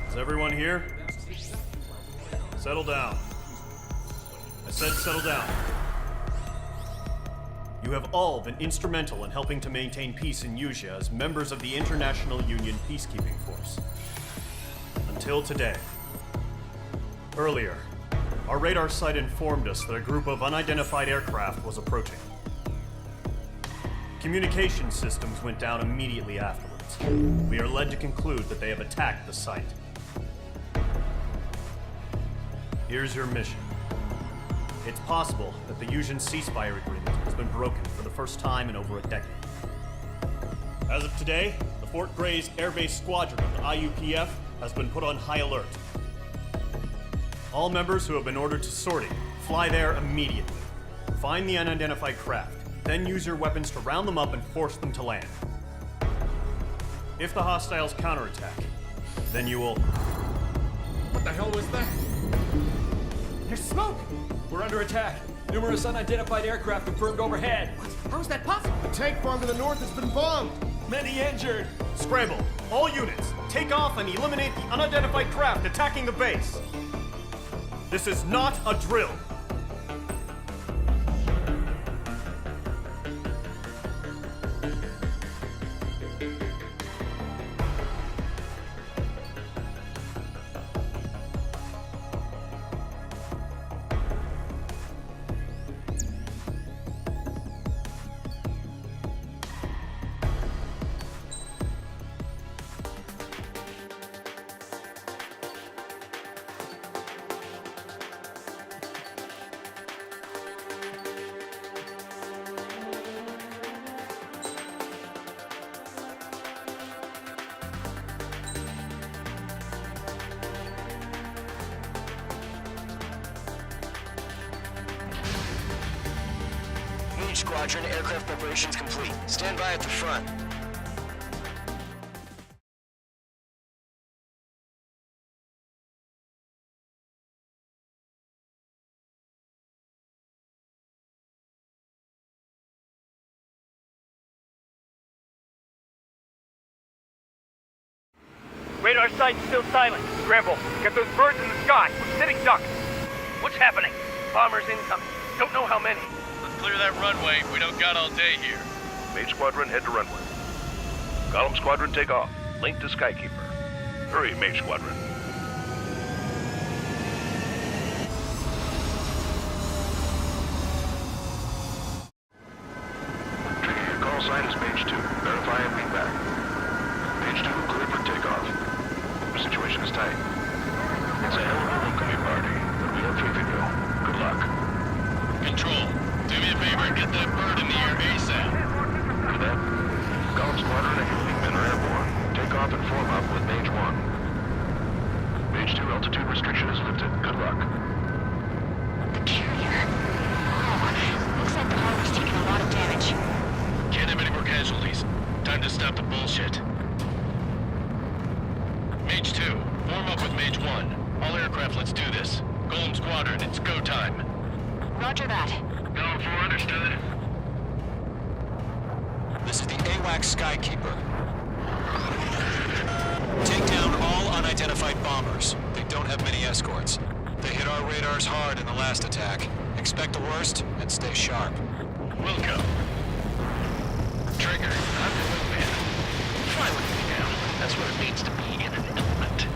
Is everyone here? Settle down. I said settle down. You have all been instrumental in helping to maintain peace in Usea as members of the International Union Peacekeeping Force. Until today. Earlier, our radar site informed us that a group of unidentified aircraft was approaching. Communication systems went down immediately afterwards. We are led to conclude that they have attacked the site. Here's your mission. It's possible that the Usean ceasefire agreement has been broken for the first time in over a decade. As of today, the Fort Gray's Air Base Squadron of the IUPF has been put on high alert. All members who have been ordered to sortie, fly there immediately. Find the unidentified craft, then use your weapons to round them up and force them to land. If the hostiles counterattack, then you will... What the hell was that? There's smoke! We're under attack. Numerous unidentified aircraft confirmed overhead. What? How is that possible? The tank farm to the north has been bombed! Many injured! Scramble! All units, take off and eliminate the unidentified craft attacking the base! This is not a drill! Squadron, aircraft preparations complete. Stand by at the front. Radar site's still silent. Scramble. Get those birds in the sky. We're sitting ducks. What's happening? Bombers incoming. Don't know how many. Clear that runway. We don't got all day here. Mage Squadron, head to runway. Column Squadron, take off. Link to Skykeeper. Hurry, Mage Squadron. Trigger, your call sign is Mage 2. Verify and feed back. Mage 2, clear for takeoff. The situation is tight. It's a hell of a homecoming party, but we have faith in you. Good luck. Control. Do me a favor and get that bird in the air ASAP. Cadet, Column Squadron and your wingmen are airborne. Take off and form up with Mage 1. Mage 2, altitude restriction is lifted. Good luck. The carrier. Oh, looks like the harbor's taking a lot of damage. Can't have any more casualties. Time to stop the bullshit. Mage 2, form up with Mage 1. All aircraft, let's do this. Column Squadron, it's go time. Roger that. Going for understood. This is the AWAC Skykeeper. Take down all unidentified bombers. They don't have many escorts. They hit our radars hard in the last attack. Expect the worst and stay sharp. Wilco. Trigger, I'm the wingman. Fly with me now. That's what it means to be in an element.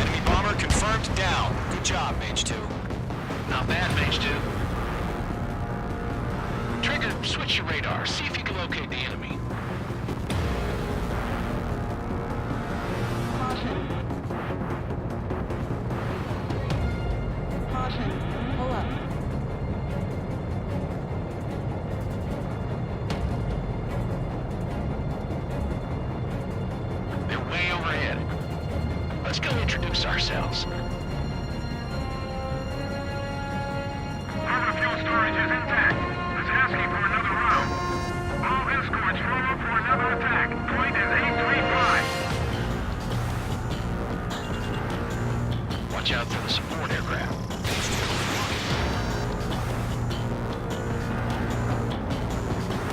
Enemy bomber confirmed down. Good job, Mage 2. Not bad, Mage 2. Trigger, switch your radar. See if you can locate the enemy. Caution. Pull up. They're way overhead. Let's go introduce ourselves. Harbor fuel storage is intact. It's asking for another round. All escorts form up for another attack. Point is 835. Watch out for the support aircraft.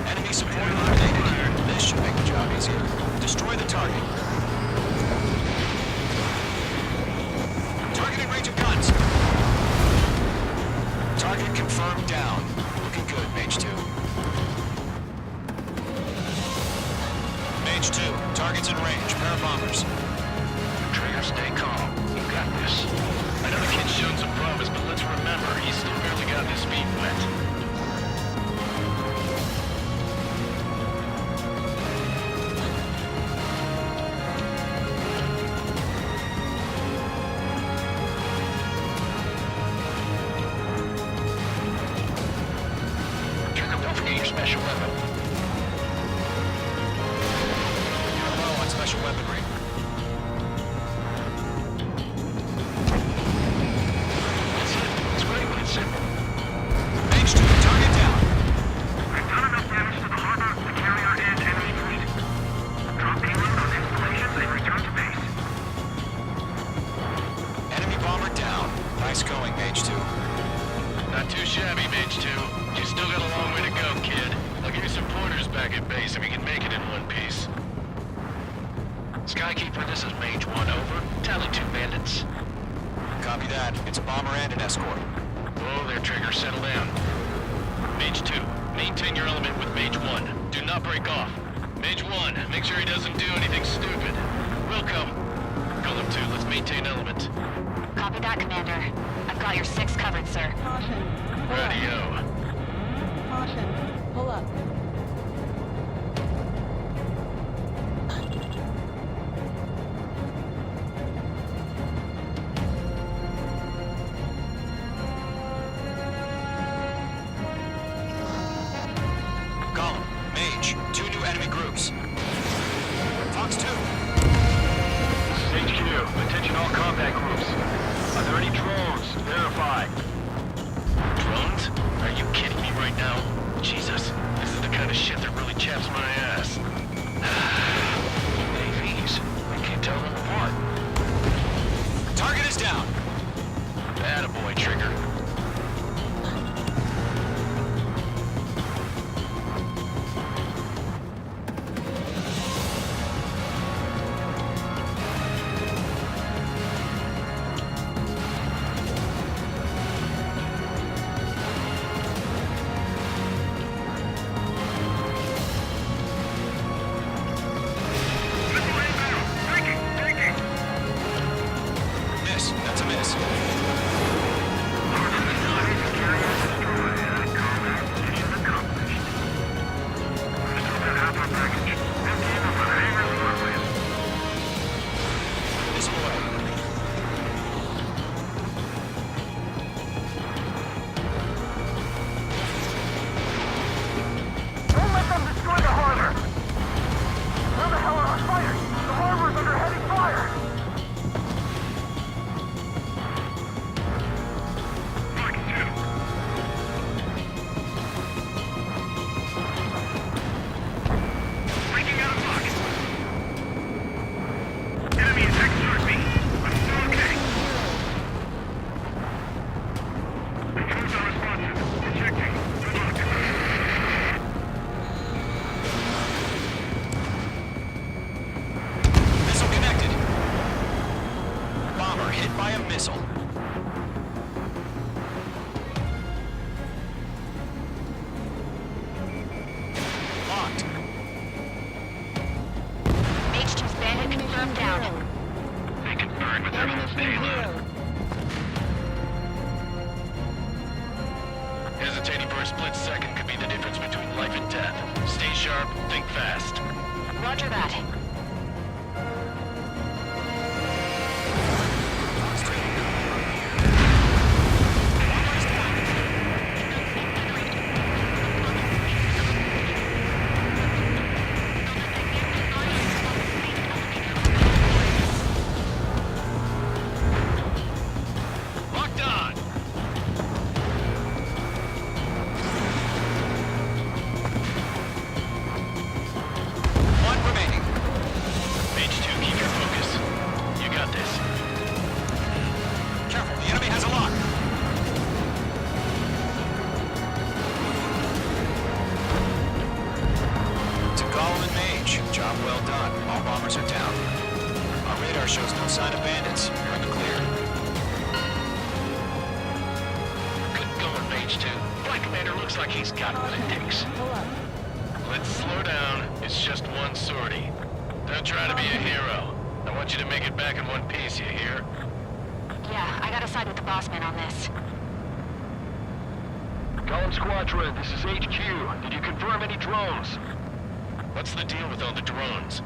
Enemy support eliminated. This should make the job easier. Destroy the target. Looking good, Mage 2. Mage 2, targets in range. Pair of bombers. Trigger, stay calm. You got this. I know the kid's shown some promise, but let's remember, he's still barely got his feet wet. Trigger, don't forget your special weapon. You're low on special weaponry. That's it. It's great when it's simple. Mage 2, target down. We've done enough damage to the harbor, the carrier, and enemy fleet. Drop payload on installations and return to base. Enemy bomber down. Nice going, Mage 2. Not too shabby, Mage 2. You still got a long way to go, kid. I'll give you some pointers back at base if you can make it in one piece. Skykeeper, this is Mage 1, over. Tally 2 bandits. Copy that. It's a bomber and an escort. Whoa there, Trigger, settle down. Mage 2, maintain your element with Mage 1. Do not break off. Mage 1, make sure he doesn't do anything stupid. Welcome. Golem 2, let's maintain element. Copy that, Commander. I've got your 6 covered, sir. Caution. Pull up. Radio. Caution. Pull up. Golem, Mage, 2 new enemy groups. Fox 2. HQ, attention all combat groups. Are there any drones? Verify. Drones? Are you kidding me right now? Jesus, this is the kind of shit that really chaps my ass. AVs. I can't tell them apart. Target is down. Attaboy, Trigger. Miss. That's a miss. Missile away. Don't let them destroy the harbor! Where the hell are our fighters? The harbor's under heavy fire! Fox 2. Breaking out of pocket. Enemy attack towards me. I'm still okay. Troops are responsive. Detecting. Good luck. Missile connected. Bomber hit by a missile. Locked. Mage 2's bandit confirmed down. They can burn with their own payload. Hesitating for a split second could be the difference between life and death. Stay sharp, think fast. Roger that. Locked on! One remaining. Mage 2, keep your focus. You got this. Careful, the enemy has a lock. To Golem and Mage, job well done. All bombers are down. Our radar shows no sign of bandits. You're in the clear. Good going, Mage 2. Flight Commander looks Looks like he's got what it takes. Pull up. Let's slow down. It's just one sortie. Don't try to be a hero. I want you to make it back in one piece, you hear? Yeah, I gotta side with the boss man on this. Column Squadron, this is HQ. Did you confirm any drones? What's the deal with all the drones?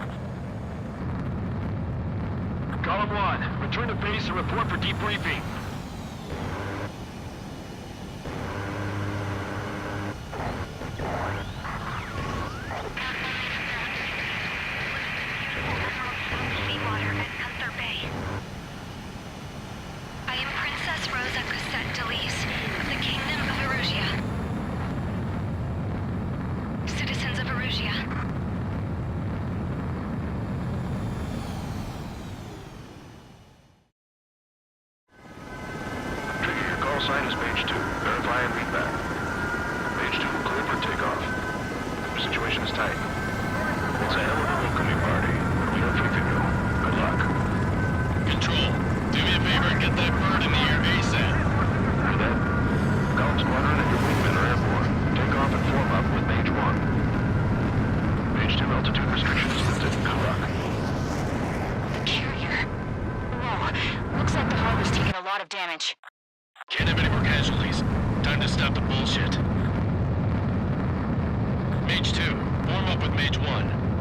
Column 1, return to base and report for debriefing. Seawater at Gunther Bay. I am Princess Rosa Cosette Delise of the Kingdom of Erusia. Citizens of Erusia. Trigger, your call sign is page 2. Verify and read back. Page 2, clear for takeoff. The situation is tight. It's a hell of a welcoming party, but we are free to go. Good luck. Control, do me a favor and get that bird in the air ASAP. For that, Column Squadron and your wingmen are airborne. Take off and form up with Page 1. Page 2 altitude restriction is lifted. Good luck. The carrier. Whoa, looks like the harbor's taking a lot of damage. Can't have any more casualties. Time to stop the bullshit. Mage 2, form up with Mage 1.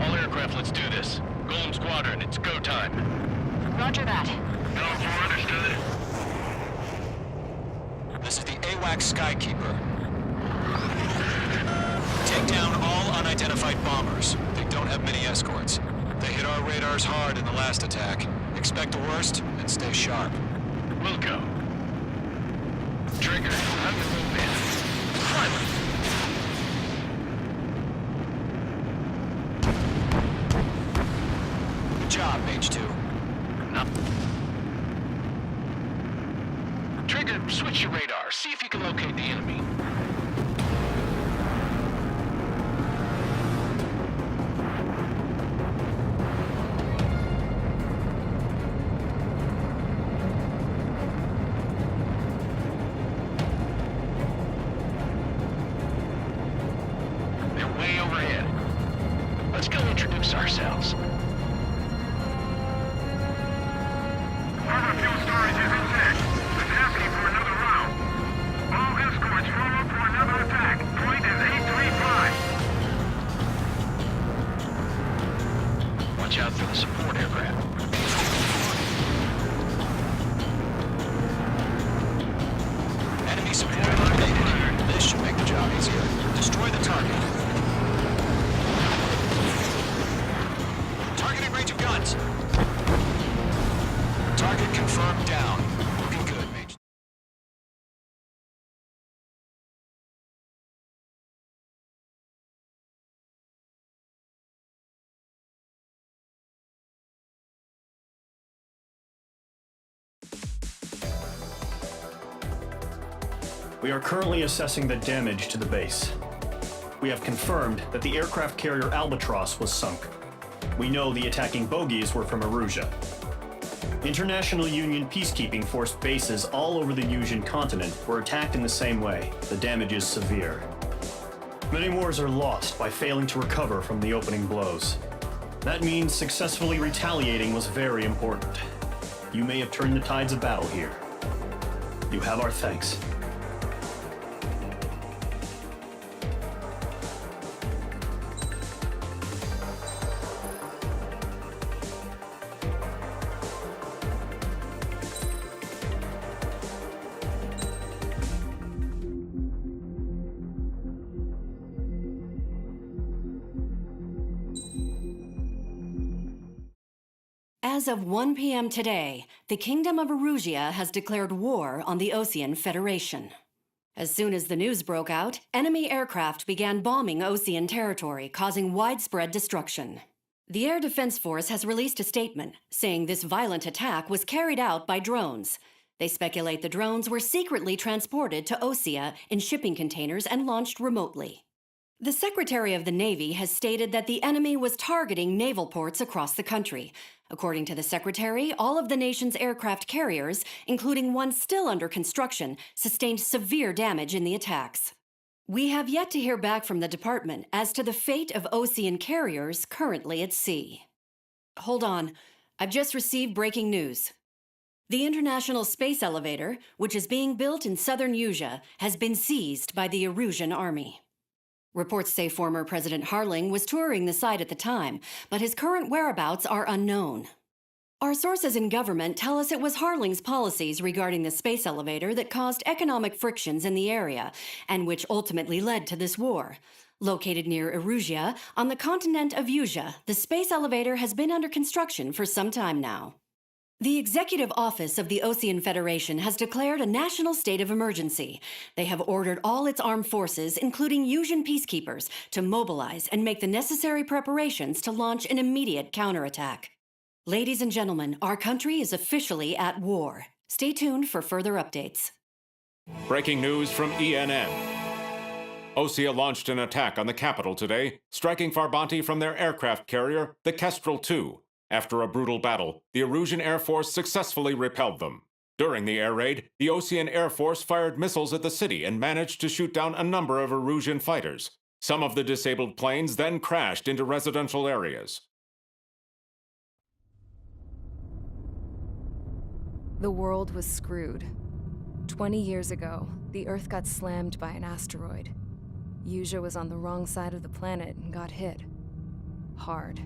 All aircraft, let's do this. Golem Squadron, it's go time. Roger that. Column 4, understood. This is the AWAC Skykeeper. Take down all unidentified bombers. They don't have many escorts. They hit our radars hard in the last attack. Expect the worst and stay sharp. Wilco. Trigger, have your move in. Silence. Good job, Mage 2. No. Trigger, switch your radar. See if you can locate the enemy. They're way overhead. Let's go introduce ourselves. Harbor fuel storage is intact. It's asking for another round. All escorts form up for another attack. Point is 835. Watch out for the support aircraft. Enemy support eliminated. This should make the job easier. Destroy the target. Targeting range of guns. Target confirmed down. Looking good, Mage. We are currently assessing the damage to the base. We have confirmed that the aircraft carrier Albatross was sunk. We know the attacking bogies were from Erusia. International Union peacekeeping force bases all over the Yusian continent were attacked in the same way. The damage is severe. Many wars are lost by failing to recover from the opening blows. That means successfully retaliating was very important. You may have turned the tides of battle here. You have our thanks. As of 1 p.m. today, the Kingdom of Erusia has declared war on the Osean Federation. As soon as the news broke out, enemy aircraft began bombing Osean territory, causing widespread destruction. The Air Defense Force has released a statement saying this violent attack was carried out by drones. They speculate the drones were secretly transported to Osea in shipping containers and launched remotely. The Secretary of the Navy has stated that the enemy was targeting naval ports across the country. According to the Secretary, all of the nation's aircraft carriers, including one still under construction, sustained severe damage in the attacks. We have yet to hear back from the department as to the fate of Ocean carriers currently at sea. Hold on, I've just received breaking news. The International Space Elevator, which is being built in southern Usea, has been seized by the Erusian army. Reports say former President Harling was touring the site at the time, but his current whereabouts are unknown. Our sources in government tell us it was Harling's policies regarding the space elevator that caused economic frictions in the area, and which ultimately led to this war. Located near Erusea, on the continent of Usea, the space elevator has been under construction for some time now. The Executive Office of the Ocean Federation has declared a national state of emergency. They have ordered all its armed forces, including Usian peacekeepers, to mobilize and make the necessary preparations to launch an immediate counterattack. Ladies and gentlemen, our country is officially at war. Stay tuned for further updates. Breaking news from ENN. Osea launched an attack on the capital today, striking Farbanti from their aircraft carrier, the Kestrel II. After a brutal battle, the Erusian Air Force successfully repelled them. During the air raid, the Ocean Air Force fired missiles at the city and managed to shoot down a number of Erusian fighters. Some of the disabled planes then crashed into residential areas. The world was screwed. 20 years ago, the Earth got slammed by an asteroid. Usea was on the wrong side of the planet and got hit. Hard.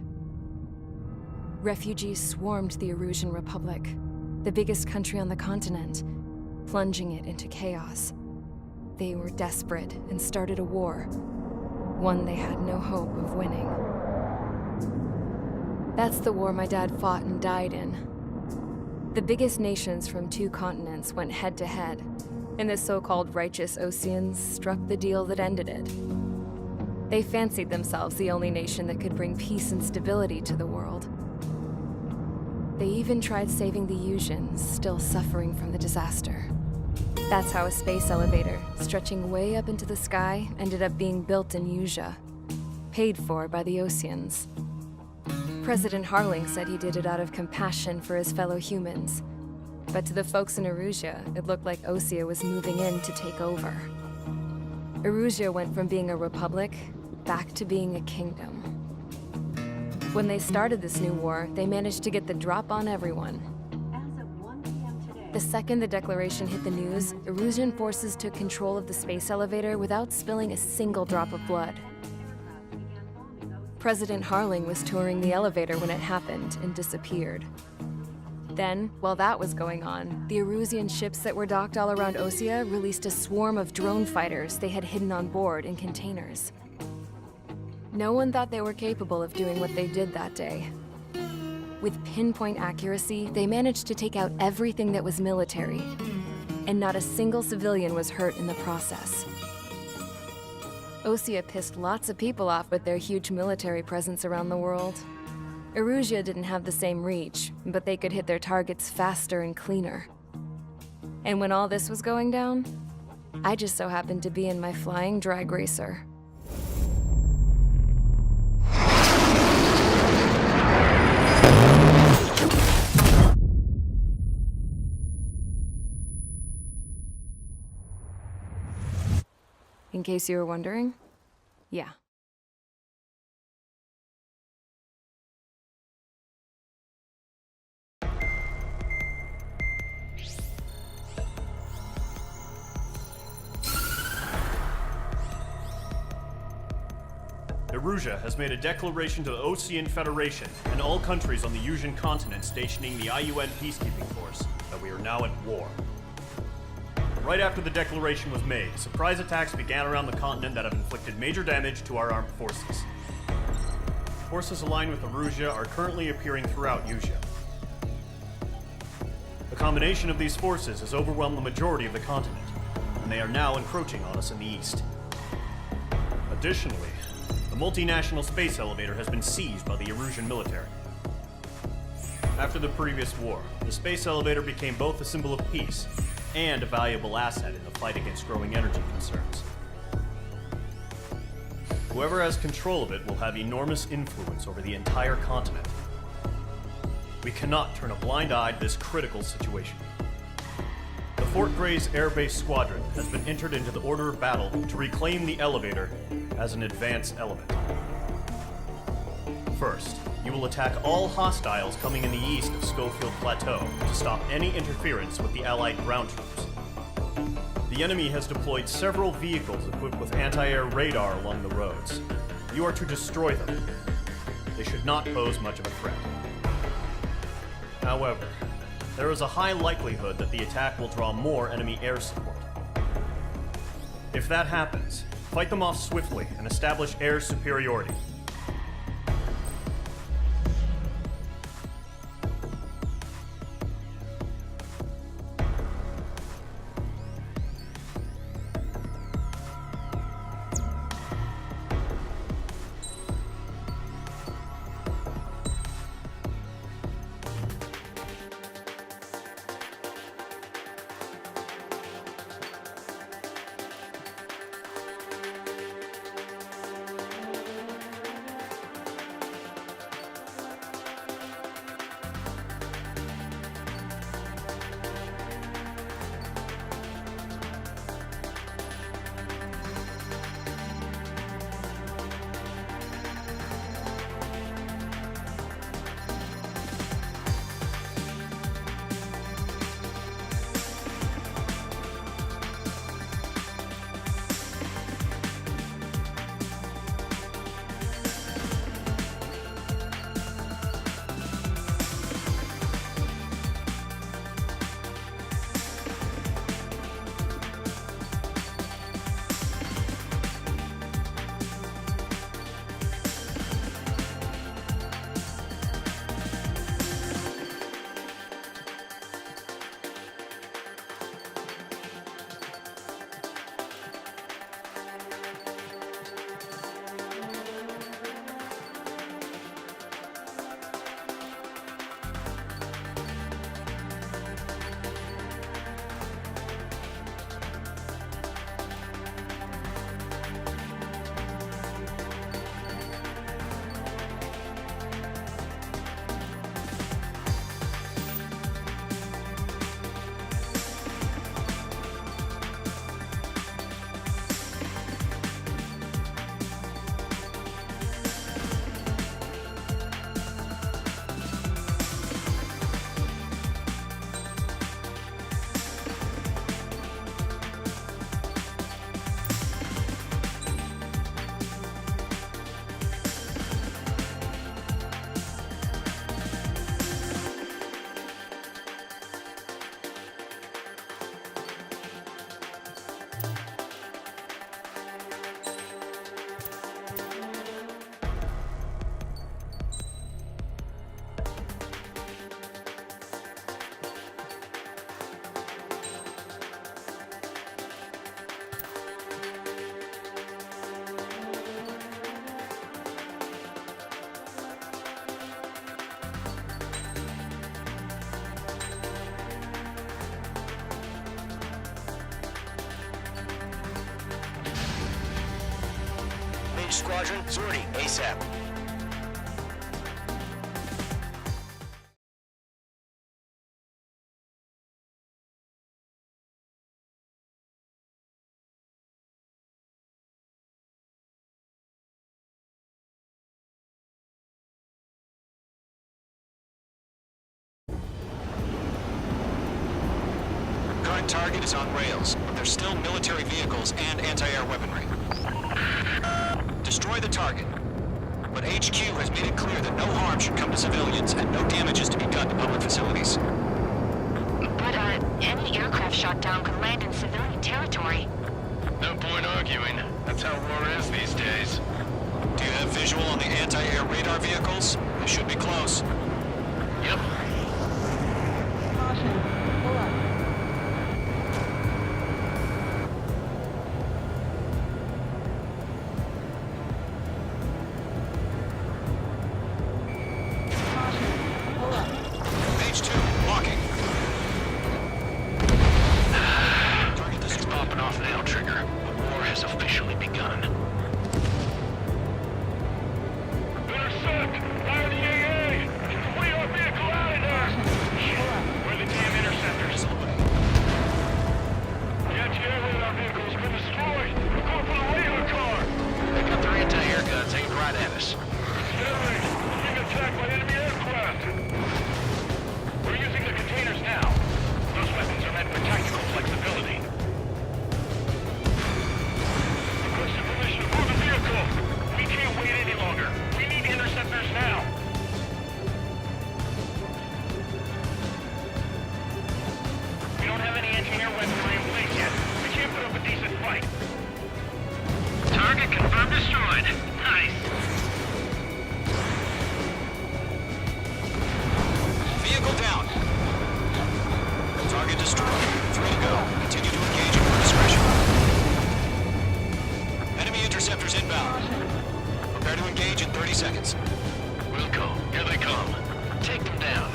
Refugees swarmed the Erusian Republic, the biggest country on the continent, plunging it into chaos. They were desperate and started a war, one they had no hope of winning. That's the war my dad fought and died in. The biggest nations from 2 continents went head-to-head, and the so-called righteous Oceans struck the deal that ended it. They fancied themselves the only nation that could bring peace and stability to the world. They even tried saving the Usians, still suffering from the disaster. That's how a space elevator, stretching way up into the sky, ended up being built in Usea, paid for by the Oceans. President Harling said he did it out of compassion for his fellow humans. But to the folks in Erusea, it looked like Osea was moving in to take over. Erusea went from being a republic back to being a kingdom. When they started this new war, they managed to get the drop on everyone. The second the declaration hit the news, Erusian forces took control of the space elevator without spilling a single drop of blood. President Harling was touring the elevator when it happened and disappeared. Then, while that was going on, the Erusian ships that were docked all around Osea released a swarm of drone fighters they had hidden on board in containers. No one thought they were capable of doing what they did that day. With pinpoint accuracy, they managed to take out everything that was military, and not a single civilian was hurt in the process. Osea pissed lots of people off with their huge military presence around the world. Erusea didn't have the same reach, but they could hit their targets faster and cleaner. And when all this was going down, I just so happened to be in my flying drag racer. In case you were wondering, yeah. Erusea has made a declaration to the Ocean Federation and all countries on the Usian continent stationing the IUN peacekeeping force that we are now at war. Right after the declaration was made, surprise attacks began around the continent that have inflicted major damage to our armed forces. Forces aligned with Erusea are currently appearing throughout Usea. The combination of these forces has overwhelmed the majority of the continent, and they are now encroaching on us in the east. Additionally, the multinational space elevator has been seized by the Erusian military. After the previous war, the space elevator became both a symbol of peace and a valuable asset in the fight against growing energy concerns. Whoever has control of it will have enormous influence over the entire continent. We cannot turn a blind eye to this critical situation. The Fort Gray's Air Base Squadron has been entered into the order of battle to reclaim the elevator as an advance element. First, you will attack all hostiles coming in the east of Schofield Plateau to stop any interference with the Allied ground troops. The enemy has deployed several vehicles equipped with anti-air radar along the roads. You are to destroy them. They should not pose much of a threat. However, there is a high likelihood that the attack will draw more enemy air support. If that happens, fight them off swiftly and establish air superiority. Squadron, sortie ASAP. Current target is on rails, but there's still military vehicles and anti-air weaponry. Destroy the target. But HQ has made it clear that no harm should come to civilians and no damage is to be done to public facilities. But, any aircraft shot down could land in civilian territory. No point arguing. That's how war is these days. Do you have visual on the anti-air radar vehicles? They should be close. Yep. Caution. Pull up. Page anti-air weapons are in place yet. We can't put up a decent fight. Target confirmed destroyed. Nice. Vehicle down. Target destroyed. 3 to go. Continue to engage at your discretion. Enemy interceptors inbound. Prepare to engage in 30 seconds. Wilco, here they come. Take them down.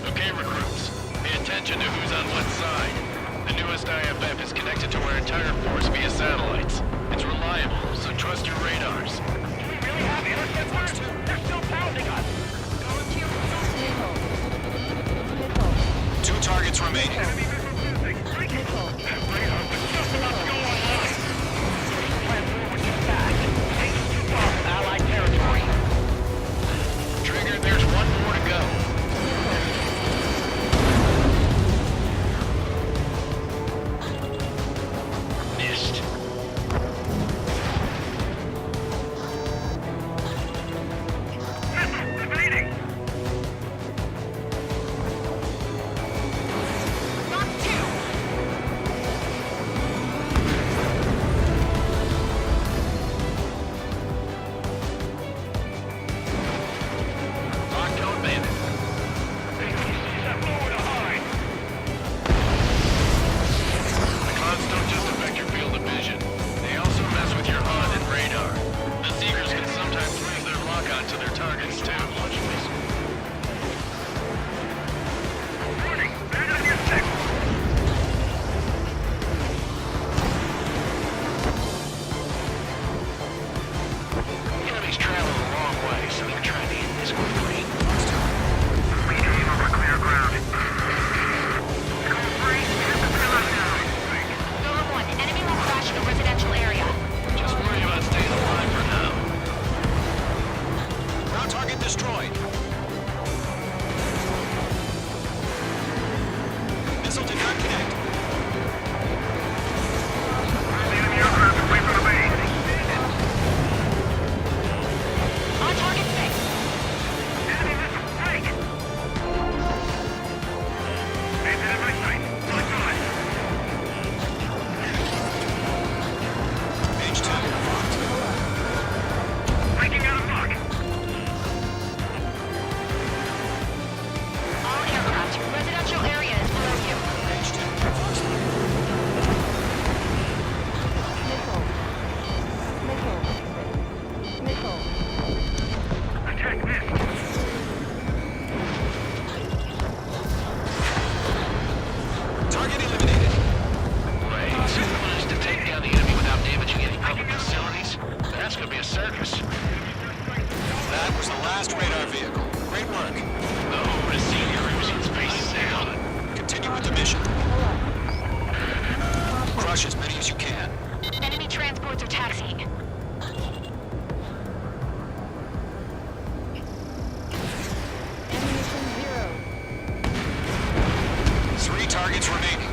Okay, recruits. Pay attention to who's on what side. The newest IFF is connected to our entire force via satellites. It's reliable, so trust your radars. Do we really have interceptors? They're still pounding us. Two targets remaining. Trigger, there's one more to go. Missed. Lockdown bandit. The clouds don't just affect your field of vision. They also mess with your HUD and radar. The Seekers can sometimes lose their lock-on to their targets, too. Warning! Bad on your six! Enemy's traveling a long way, so they're trying to hit this quickly. We aim over clear ground. Code 3, hit the pillars down. Golem 1, enemy will crash in a residential area. Just worry about staying alive for now. Ground target destroyed. Missile did not connect. The enemy aircraft away from the base. On target 6. Enemy missile strike! Bandit in my sight. Lock on. Page 2 locked. Breaking out of lock. All aircraft, residential area is below you. Page 2 Attack this. Target eliminated. Wait, managed to take down the enemy without damaging any public facilities? That's gonna be a circus. That was the last radar vehicle. Great work. The home to senior Russian space is down. Continue with the mission. Crush as many as you can. Enemy transports are taxiing. Ammunition 0. 3 targets remaining.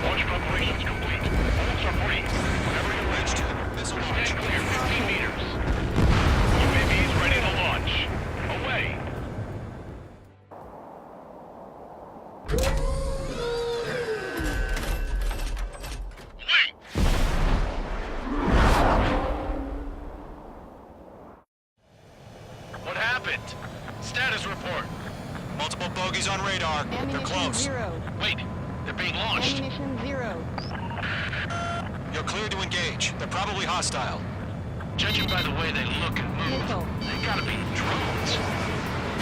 Launch preparations complete. Bolts are free. Whenever you're ready. Page 2 missile launch. Stand clear 15 meters. UAVs ready to launch. Away. Wait! What happened? Status report. Multiple bogeys on radar. They're Ammunition close. 0. Wait, they're being launched. Ammunition 0. You're clear to engage. They're probably hostile. Judging by the way they look and move, Missile. they gotta be drones.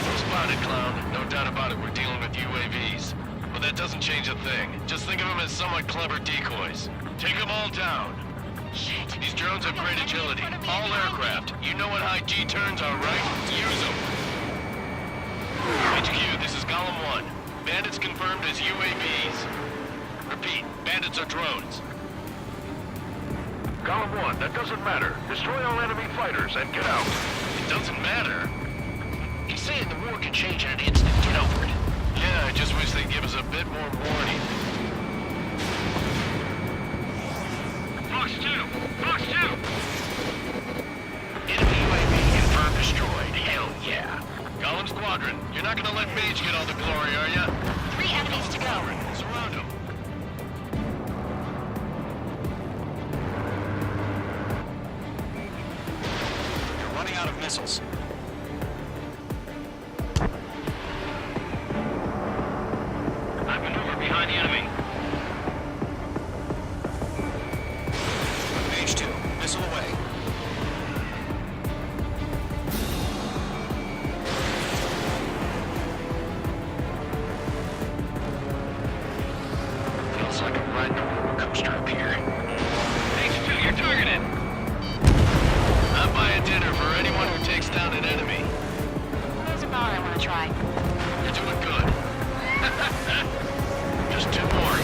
Well spotted, clown. No doubt about it, we're dealing with UAVs. But that doesn't change a thing. Just think of them as somewhat clever decoys. Take them all down. Shit. These drones have great agility. All aircraft. You know what high G turns are, right? Use them. HQ, this is Golem 1. Bandits confirmed as UAVs. Repeat, bandits are drones. Column 1, that doesn't matter. Destroy all enemy fighters and get out. It doesn't matter. He's saying the war can change in an instant. Get over it. Yeah, I just wish they'd give us a bit more warning. Fox 2! Fox 2! Enemy UAV confirmed destroyed. Hell yeah. Golem Squadron, you're not gonna let Mage get all the glory, are ya? 3 3 enemies to go. Surround them. You're running out of missiles. I maneuver behind the enemy. Mage 2, missile away. Feels like I'm riding a roller coaster up here. H2, you're targeted. I'm buying dinner for anyone who takes down an enemy. There's a bar I want to try. You're doing good. Just 2 more.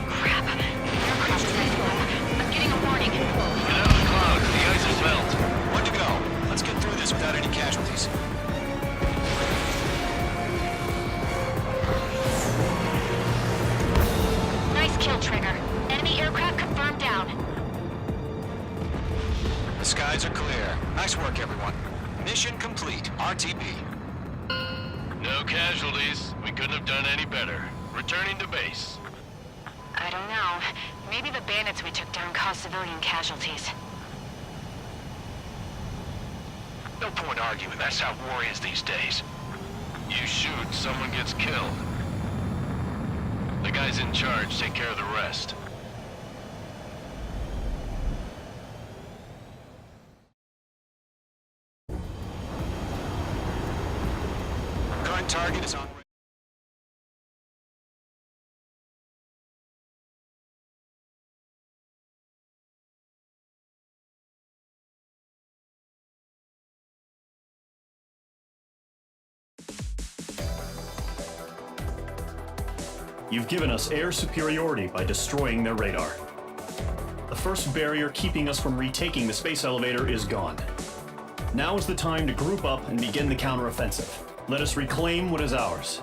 Crap. The aircraft is nice low. I'm getting a warning. Get out of the clouds. The ice is melt. One to go. Let's get through this without any casualties. Nice kill, Trigger. Enemy aircraft confirmed down. The skies are clear. Nice work, everyone. Mission complete. RTB. No casualties. We couldn't have done any better. Returning to base. I don't know. Maybe the bandits we took down caused civilian casualties. No point arguing. That's how war is these days. You shoot, someone gets killed. The guys in charge take care of the rest. Current target is on. You've given us air superiority by destroying their radar. The first barrier keeping us from retaking the space elevator is gone. Now is the time to group up and begin the counteroffensive. Let us reclaim what is ours.